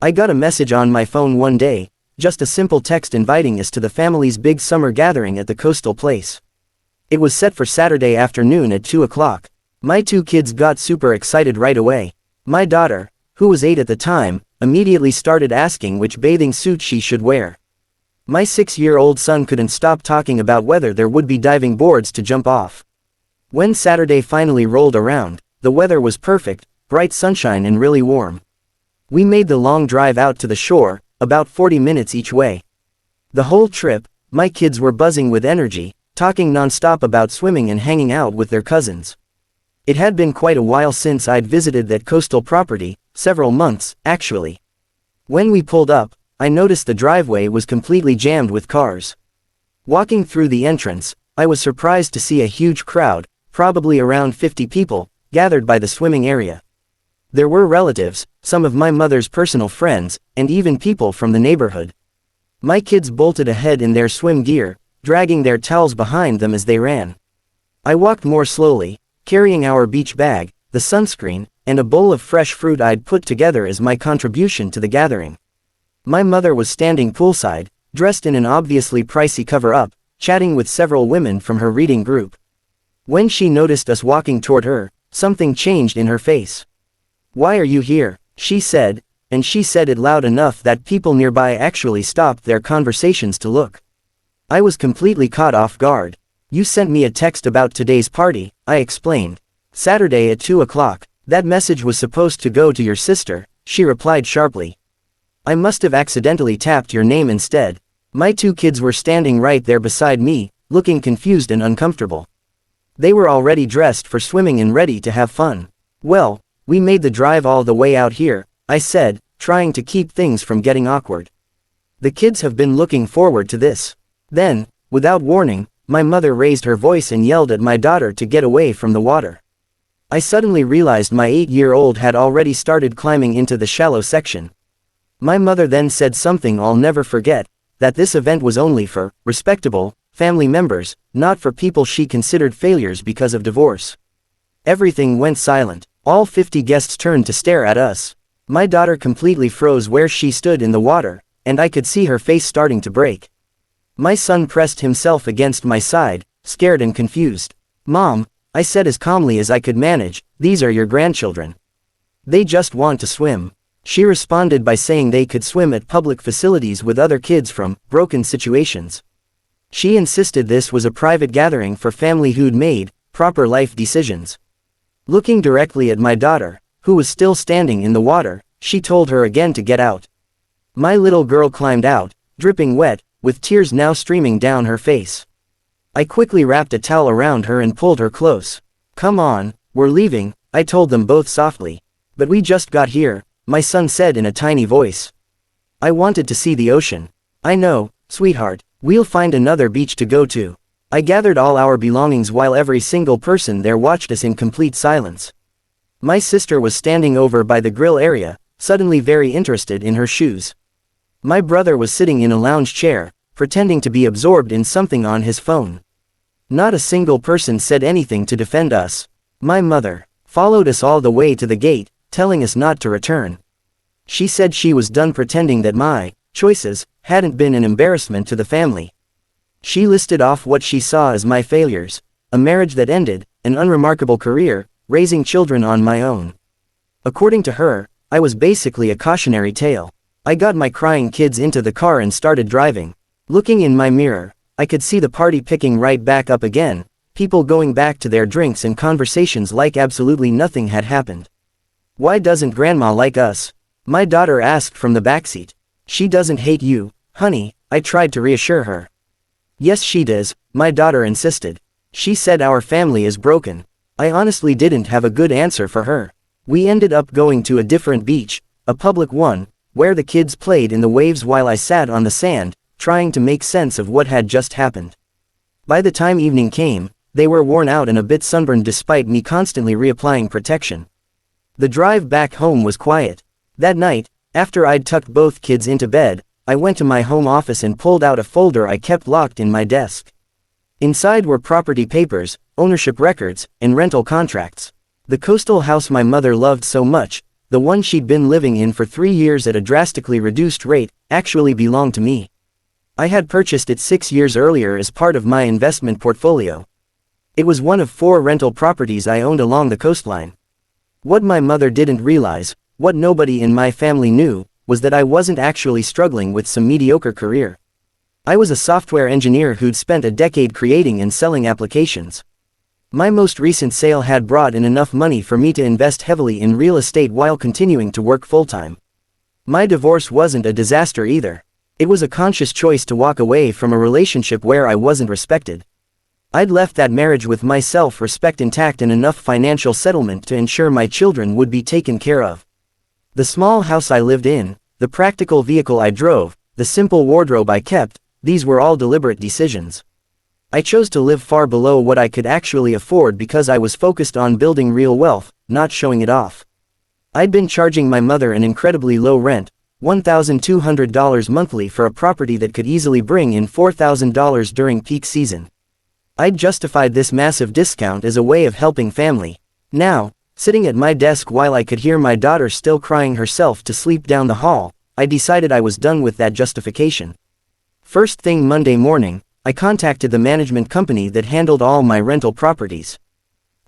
I got a message on my phone one day, just a simple text inviting us to the family's big summer gathering at the coastal place. It was set for Saturday afternoon at 2 o'clock. My 2 kids got super excited right away. My daughter, who was 8 at the time, immediately started asking which bathing suit she should wear. My 6-year-old son couldn't stop talking about whether there would be diving boards to jump off. When Saturday finally rolled around, the weather was perfect, bright sunshine and really warm. We made the long drive out to the shore, about 40 minutes each way. The whole trip, my kids were buzzing with energy, talking non-stop about swimming and hanging out with their cousins. It had been quite a while since I'd visited that coastal property, several months, actually. When we pulled up, I noticed the driveway was completely jammed with cars. Walking through the entrance, I was surprised to see a huge crowd, probably around 50 people, gathered by the swimming area. There were relatives, some of my mother's personal friends, and even people from the neighborhood. My kids bolted ahead in their swim gear, dragging their towels behind them as they ran. I walked more slowly, carrying our beach bag, the sunscreen, and a bowl of fresh fruit I'd put together as my contribution to the gathering. My mother was standing poolside, dressed in an obviously pricey cover-up, chatting with several women from her reading group. When she noticed us walking toward her, something changed in her face. "Why are you here?" she said, and she said it loud enough that people nearby actually stopped their conversations to look. I was completely caught off guard. "You sent me a text about today's party," I explained. "Saturday at 2 o'clock, that message was supposed to go to your sister," she replied sharply. "I must have accidentally tapped your name instead." My 2 kids were standing right there beside me, looking confused and uncomfortable. They were already dressed for swimming and ready to have fun. "Well, we made the drive all the way out here," I said, trying to keep things from getting awkward. "The kids have been looking forward to this." Then, without warning, my mother raised her voice and yelled at my daughter to get away from the water. I suddenly realized my 8-year-old had already started climbing into the shallow section. My mother then said something I'll never forget, that this event was only for respectable family members, not for people she considered failures because of divorce. Everything went silent. All 50 guests turned to stare at us. My daughter completely froze where she stood in the water, and I could see her face starting to break. My son pressed himself against my side, scared and confused. "Mom," I said as calmly as I could manage, "these are your grandchildren. They just want to swim." She responded by saying they could swim at public facilities with other kids from broken situations. She insisted this was a private gathering for family who'd made proper life decisions. Looking directly at my daughter, who was still standing in the water, she told her again to get out. My little girl climbed out, dripping wet, with tears now streaming down her face. I quickly wrapped a towel around her and pulled her close. "Come on, we're leaving," I told them both softly. "But we just got here," my son said in a tiny voice. "I wanted to see the ocean." "I know, sweetheart, we'll find another beach to go to." I gathered all our belongings while every single person there watched us in complete silence. My sister was standing over by the grill area, suddenly very interested in her shoes. My brother was sitting in a lounge chair, pretending to be absorbed in something on his phone. Not a single person said anything to defend us. My mother followed us all the way to the gate, telling us not to return. She said she was done pretending that my choices hadn't been an embarrassment to the family. She listed off what she saw as my failures: a marriage that ended, an unremarkable career, raising children on my own. According to her, I was basically a cautionary tale. I got my crying kids into the car and started driving. Looking in my mirror, I could see the party picking right back up again, people going back to their drinks and conversations like absolutely nothing had happened. "Why doesn't Grandma like us?" my daughter asked from the backseat. "She doesn't hate you, honey," I tried to reassure her. "Yes she does," my daughter insisted. "She said our family is broken." I honestly didn't have a good answer for her. We ended up going to a different beach, a public one, where the kids played in the waves while I sat on the sand, trying to make sense of what had just happened. By the time evening came, they were worn out and a bit sunburned despite me constantly reapplying protection. The drive back home was quiet. That night, after I'd tucked both kids into bed, I went to my home office and pulled out a folder I kept locked in my desk. Inside were property papers, ownership records, and rental contracts. The coastal house my mother loved so much, the one she'd been living in for 3 years at a drastically reduced rate, actually belonged to me. I had purchased it 6 years earlier as part of my investment portfolio. It was one of 4 rental properties I owned along the coastline. What my mother didn't realize, what nobody in my family knew, was that I wasn't actually struggling with some mediocre career. I was a software engineer who'd spent a decade creating and selling applications. My most recent sale had brought in enough money for me to invest heavily in real estate while continuing to work full-time. My divorce wasn't a disaster either. It was a conscious choice to walk away from a relationship where I wasn't respected. I'd left that marriage with my self-respect intact and enough financial settlement to ensure my children would be taken care of. The small house I lived in, the practical vehicle I drove, the simple wardrobe I kept, these were all deliberate decisions. I chose to live far below what I could actually afford because I was focused on building real wealth, not showing it off. I'd been charging my mother an incredibly low rent, $1,200 monthly for a property that could easily bring in $4,000 during peak season. I'd justified this massive discount as a way of helping family. Now, sitting at my desk while I could hear my daughter still crying herself to sleep down the hall, I decided I was done with that justification. First thing Monday morning, I contacted the management company that handled all my rental properties.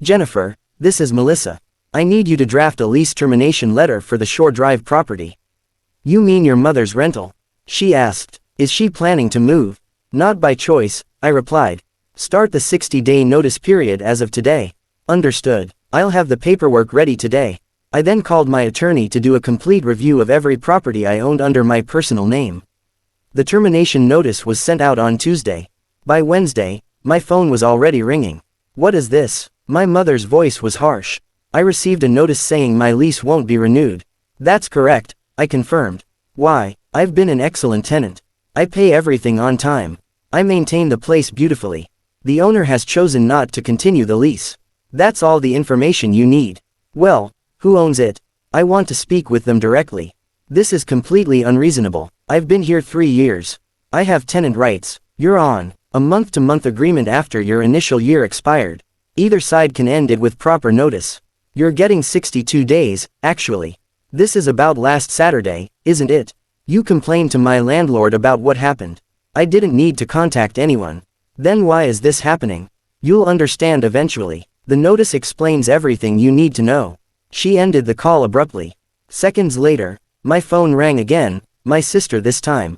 "Jennifer, this is Melissa. I need you to draft a lease termination letter for the Shore Drive property." "You mean your mother's rental?" she asked. "Is she planning to move?" "Not by choice," I replied. "Start the 60-day notice period as of today." "Understood. I'll have the paperwork ready today." I then called my attorney to do a complete review of every property I owned under my personal name. The termination notice was sent out on Tuesday. By Wednesday, my phone was already ringing. "What is this?" My mother's voice was harsh. "I received a notice saying my lease won't be renewed." "That's correct," I confirmed. "Why? I've been an excellent tenant. I pay everything on time. I maintain the place beautifully. The owner has chosen not to continue the lease." "That's all the information you need." "Well, who owns it? I want to speak with them directly." "This is completely unreasonable. I've been here 3 years. I have tenant rights. You're on a month-to-month agreement after your initial year expired. Either side can end it with proper notice. You're getting 62 days, actually. This is about last Saturday, isn't it? You complained to my landlord about what happened. I didn't need to contact anyone. Then why is this happening? You'll understand eventually. The notice explains everything you need to know." She ended the call abruptly. Seconds later, my phone rang again, my sister this time.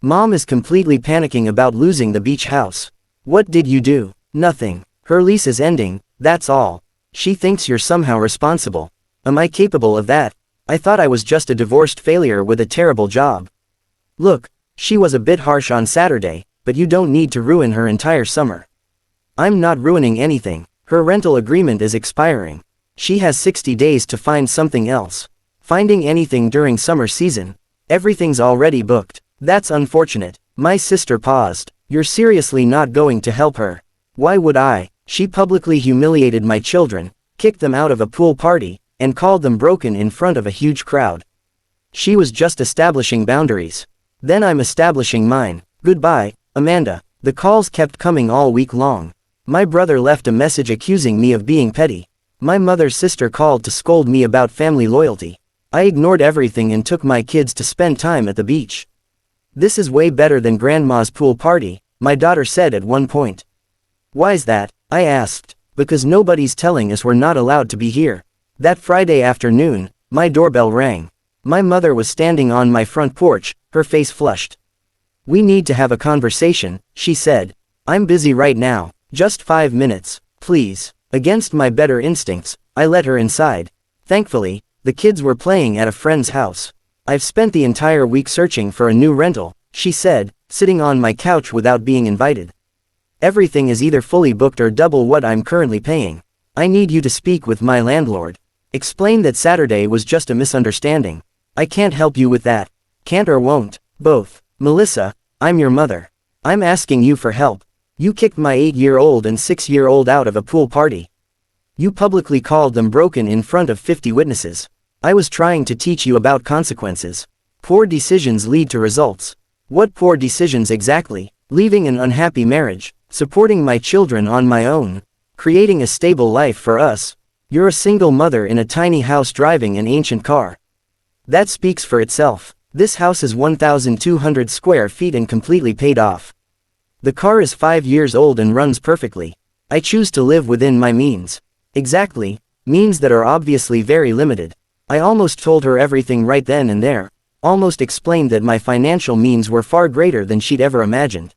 "Mom is completely panicking about losing the beach house." "What did you do?" "Nothing. Her lease is ending, that's all. She thinks you're somehow responsible." "Am I capable of that? I thought I was just a divorced failure with a terrible job." "Look, she was a bit harsh on Saturday, but you don't need to ruin her entire summer." "I'm not ruining anything. Her rental agreement is expiring. She has 60 days to find something else. Finding anything during summer season? Everything's already booked." "That's unfortunate." My sister paused. "You're seriously not going to help her?" "Why would I?" She publicly humiliated my children, kicked them out of a pool party, and called them broken in front of a huge crowd. She was just establishing boundaries. Then I'm establishing mine. "Goodbye, Amanda." The calls kept coming all week long. My brother left a message accusing me of being petty. My mother's sister called to scold me about family loyalty. I ignored everything and took my kids to spend time at the beach. "This is way better than Grandma's pool party," my daughter said at one point. "Why's that?" I asked. "Because nobody's telling us we're not allowed to be here." That Friday afternoon, my doorbell rang. My mother was standing on my front porch, her face flushed. "We need to have a conversation," she said. "I'm busy right now. Just 5 minutes, please." Against my better instincts, I let her inside. Thankfully, the kids were playing at a friend's house. "I've spent the entire week searching for a new rental," she said, sitting on my couch without being invited. "Everything is either fully booked or double what I'm currently paying. I need you to speak with my landlord. Explain that Saturday was just a misunderstanding." "I can't help you with that." "Can't or won't?" "Both." "Melissa, I'm your mother. I'm asking you for help. You kicked my 8-year-old and 6-year-old out of a pool party. You publicly called them broken in front of 50 witnesses. I was trying to teach you about consequences. Poor decisions lead to results." "What poor decisions exactly?" "Leaving an unhappy marriage, supporting my children on my own, creating a stable life for us." You're a single mother in a tiny house driving an ancient car. That speaks for itself. This house is 1,200 square feet and completely paid off. The car is 5 years old and runs perfectly. I choose to live within my means. Exactly, means that are obviously very limited. I almost told her everything right then and there, almost explained that my financial means were far greater than she'd ever imagined.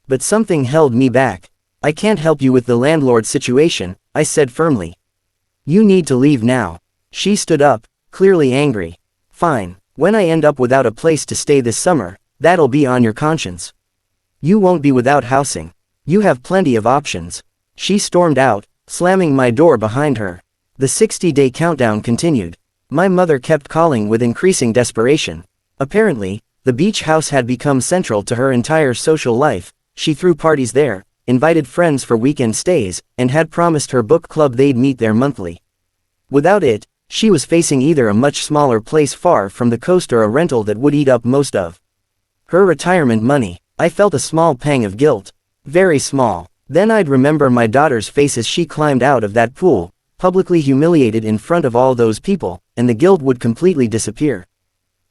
But something held me back. I can't help you with the landlord situation, I said firmly. You need to leave now. She stood up, clearly angry. Fine, when I end up without a place to stay this summer, that'll be on your conscience. You won't be without housing. You have plenty of options. She stormed out, slamming my door behind her. The 60-day countdown continued. My mother kept calling with increasing desperation. Apparently, the beach house had become central to her entire social life. She threw parties there, invited friends for weekend stays, and had promised her book club they'd meet there monthly. Without it, she was facing either a much smaller place far from the coast or a rental that would eat up most of her retirement money. I felt a small pang of guilt. Very small. Then I'd remember my daughter's face as she climbed out of that pool, publicly humiliated in front of all those people, and the guilt would completely disappear.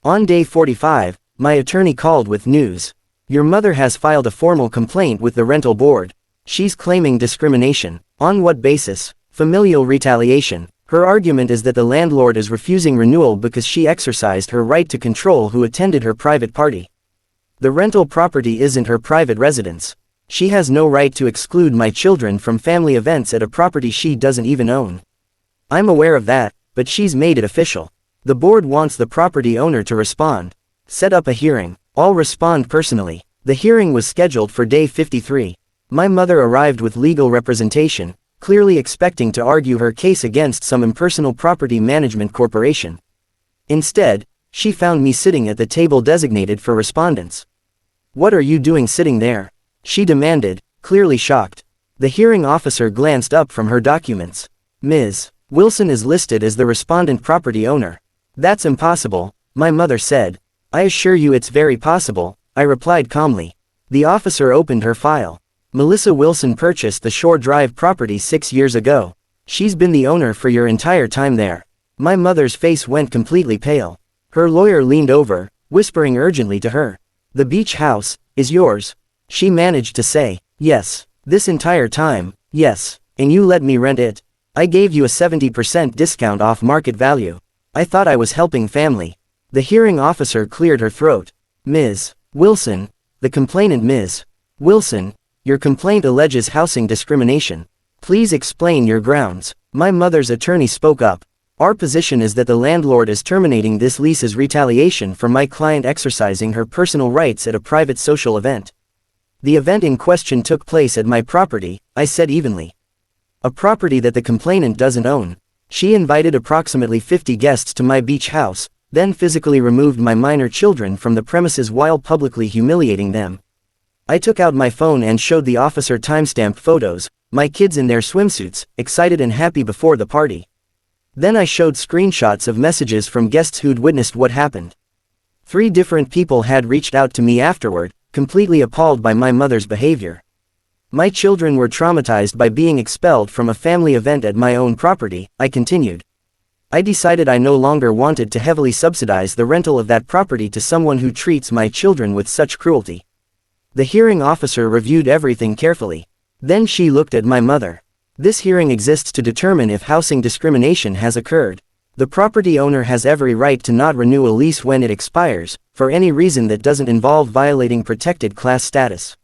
On day 45, my attorney called with news. Your mother has filed a formal complaint with the rental board. She's claiming discrimination. On what basis? Familial retaliation. Her argument is that the landlord is refusing renewal because she exercised her right to control who attended her private party. The rental property isn't her private residence. She has no right to exclude my children from family events at a property she doesn't even own. I'm aware of that, but she's made it official. The board wants the property owner to respond. Set up a hearing. I'll respond personally. The hearing was scheduled for day 53. My mother arrived with legal representation, clearly expecting to argue her case against some impersonal property management corporation. Instead, she found me sitting at the table designated for respondents. What are you doing sitting there? She demanded, clearly shocked. The hearing officer glanced up from her documents. Ms. Wilson is listed as the respondent property owner. That's impossible, my mother said. I assure you it's very possible, I replied calmly. The officer opened her file. Melissa Wilson purchased the Shore Drive property 6 years ago. She's been the owner for your entire time there. My mother's face went completely pale. Her lawyer leaned over, whispering urgently to her. The beach house is yours. She managed to say, yes, this entire time, yes, and you let me rent it. I gave you a 70% discount off market value. I thought I was helping family. The hearing officer cleared her throat. Ms. Wilson, the complainant Ms. Wilson, your complaint alleges housing discrimination. Please explain your grounds. My mother's attorney spoke up. Our position is that the landlord is terminating this lease as retaliation for my client exercising her personal rights at a private social event. The event in question took place at my property, I said evenly. A property that the complainant doesn't own. She invited approximately 50 guests to my beach house, then physically removed my minor children from the premises while publicly humiliating them. I took out my phone and showed the officer timestamped photos, my kids in their swimsuits, excited and happy before the party. Then I showed screenshots of messages from guests who'd witnessed what happened. 3 different people had reached out to me afterward, completely appalled by my mother's behavior. My children were traumatized by being expelled from a family event at my own property, I continued. I decided I no longer wanted to heavily subsidize the rental of that property to someone who treats my children with such cruelty. The hearing officer reviewed everything carefully. Then she looked at my mother. This hearing exists to determine if housing discrimination has occurred. The property owner has every right to not renew a lease when it expires, for any reason that doesn't involve violating protected class status.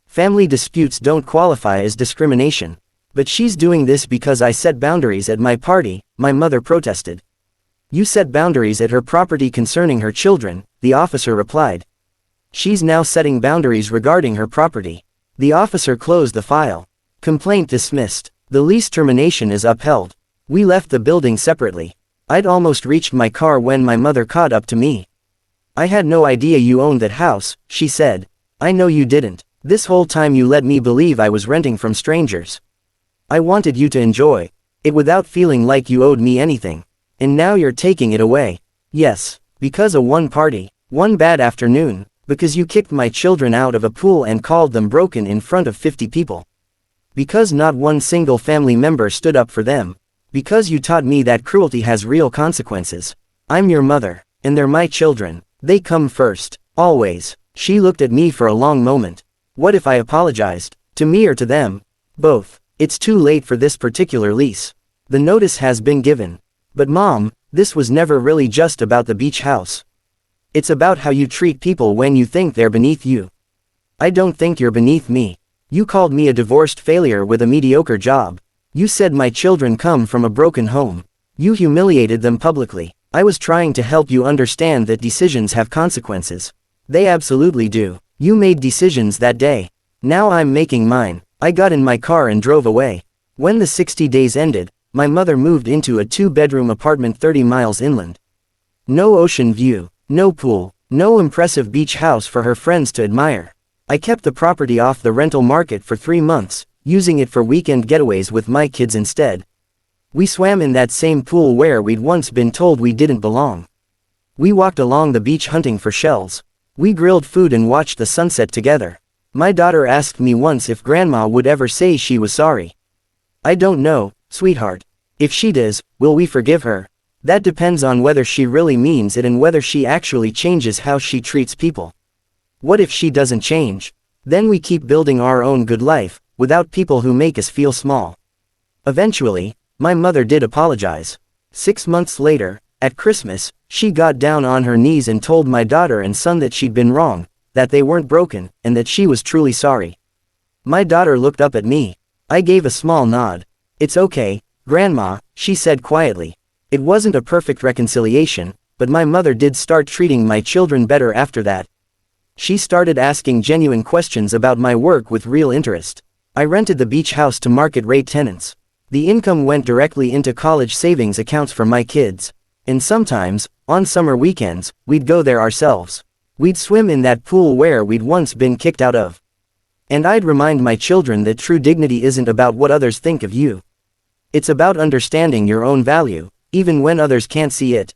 Family disputes don't qualify as discrimination. But she's doing this because I set boundaries at my party, my mother protested. You set boundaries at her property concerning her children, the officer replied. She's now setting boundaries regarding her property. The officer closed the file. Complaint dismissed. The lease termination is upheld. We left the building separately. I'd almost reached my car when my mother caught up to me. I had no idea you owned that house, she said. I know you didn't. This whole time you let me believe I was renting from strangers. I wanted you to enjoy it without feeling like you owed me anything. And now you're taking it away. Yes, because of one party, one bad afternoon, because you kicked my children out of a pool and called them broken in front of 50 people. Because not one single family member stood up for them. Because you taught me that cruelty has real consequences. I'm your mother, and they're my children. They come first, always. She looked at me for a long moment. What if I apologized? To me or to them? Both. It's too late for this particular lease. The notice has been given. But Mom, this was never really just about the beach house. It's about how you treat people when you think they're beneath you. I don't think you're beneath me. You called me a divorced failure with a mediocre job. You said my children come from a broken home. You humiliated them publicly. I was trying to help you understand that decisions have consequences. They absolutely do. You made decisions that day. Now I'm making mine. I got in my car and drove away. When the 60 days ended, my mother moved into a 2-bedroom apartment 30 miles inland. No ocean view, no pool, no impressive beach house for her friends to admire. I kept the property off the rental market for 3 months, using it for weekend getaways with my kids instead. We swam in that same pool where we'd once been told we didn't belong. We walked along the beach hunting for shells. We grilled food and watched the sunset together. My daughter asked me once if Grandma would ever say she was sorry. I don't know, sweetheart. If she does, will we forgive her? That depends on whether she really means it and whether she actually changes how she treats people. What if she doesn't change? Then we keep building our own good life, without people who make us feel small. Eventually, my mother did apologize. 6 months later, at Christmas, she got down on her knees and told my daughter and son that she'd been wrong, that they weren't broken, and that she was truly sorry. My daughter looked up at me. I gave a small nod. It's okay, Grandma, she said quietly. It wasn't a perfect reconciliation, but my mother did start treating my children better after that. She started asking genuine questions about my work with real interest. I rented the beach house to market-rate tenants. The income went directly into college savings accounts for my kids. And sometimes, on summer weekends, we'd go there ourselves. We'd swim in that pool where we'd once been kicked out of. And I'd remind my children that true dignity isn't about what others think of you. It's about understanding your own value, even when others can't see it.